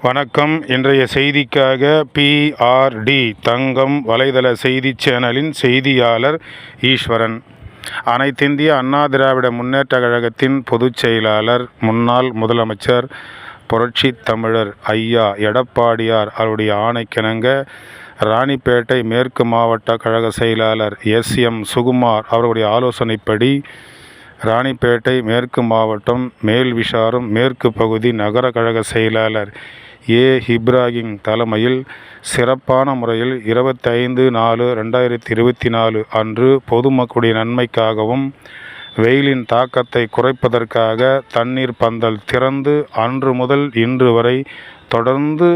வணக்கம். இன்றைய செய்திக்காக PRD தங்கம் வலைதள செய்தி சேனலின் செய்தியாளர் ஈஸ்வரன். அனைத்திந்திய அண்ணா திராவிட முன்னேற்ற கழகத்தின் பொதுச் செயலாளர், முன்னாள் முதலமைச்சர், புரட்சி தமிழர் ஐயா எடப்பாடியார் அவருடைய ஆணைக்கிணங்க ராணிப்பேட்டை மேற்கு மாவட்ட கழக செயலாளர் SM சுகுமார் அவருடைய ஆலோசனைப்படி ராணிப்பேட்டை மேற்கு மாவட்டம் மேல்விசாரம் மேற்கு பகுதி நகர கழக செயலாளர் இப்ராஹிம் தலைமையில் சிறப்பான முறையில் 25/4/2024 அன்று பொதுமக்களுடைய நன்மைக்காகவும் வெயிலின் தாக்கத்தை குறைப்பதற்காக தண்ணீர் பந்தல் திறந்து அன்று முதல் இன்று வரை தொடர்ந்து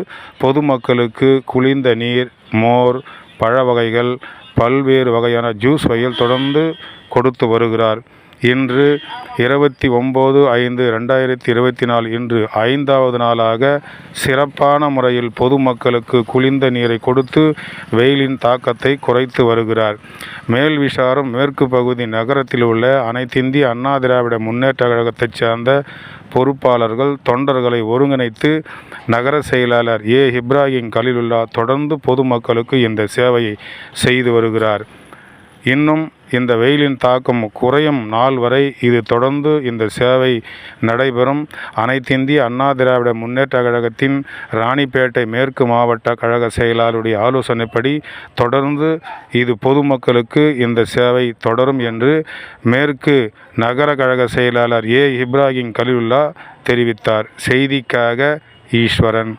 பொதுமக்களுக்கு குளிர்ந்த நீர், மோர், பழ வகைகள், பல்வேறு வகையான ஜூஸ் வகைகள் தொடர்ந்து கொடுத்து வருகிறார். இன்று 29/5/2024 இன்று 5வது நாளாக சிறப்பான முறையில் பொதுமக்களுக்கு குளிர்ந்த நீரை கொடுத்து வெயிலின் தாக்கத்தை குறைத்து வருகிறார். மேல்விசாரம் மேற்கு பகுதி நகரத்தில் உள்ள அனைத்திந்திய அண்ணா திராவிட முன்னேற்ற கழகத்தைச் சார்ந்த பொறுப்பாளர்கள், தொண்டர்களை ஒருங்கிணைத்து நகர செயலாளர் இப்ராஹிம் கலீலுல்லா தொடர்ந்து பொதுமக்களுக்கு இந்த சேவையை செய்து வருகிறார். இன்னும் இந்த வெயிலின் தாக்கம் குறையும் நாள் வரை இது தொடர்ந்து இந்த சேவை நடைபெறும். அனைத்திந்திய அண்ணா திராவிட முன்னேற்ற கழகத்தின் ராணிப்பேட்டை மேற்கு மாவட்ட கழக செயலாளருடைய ஆலோசனைப்படி தொடர்ந்து இது பொதுமக்களுக்கு இந்த சேவை தொடரும் என்று மேற்கு நகர கழக செயலாளர் இப்ராஹிம் கலீலுல்லா தெரிவித்தார். செய்திக்காக ஈஸ்வரன்.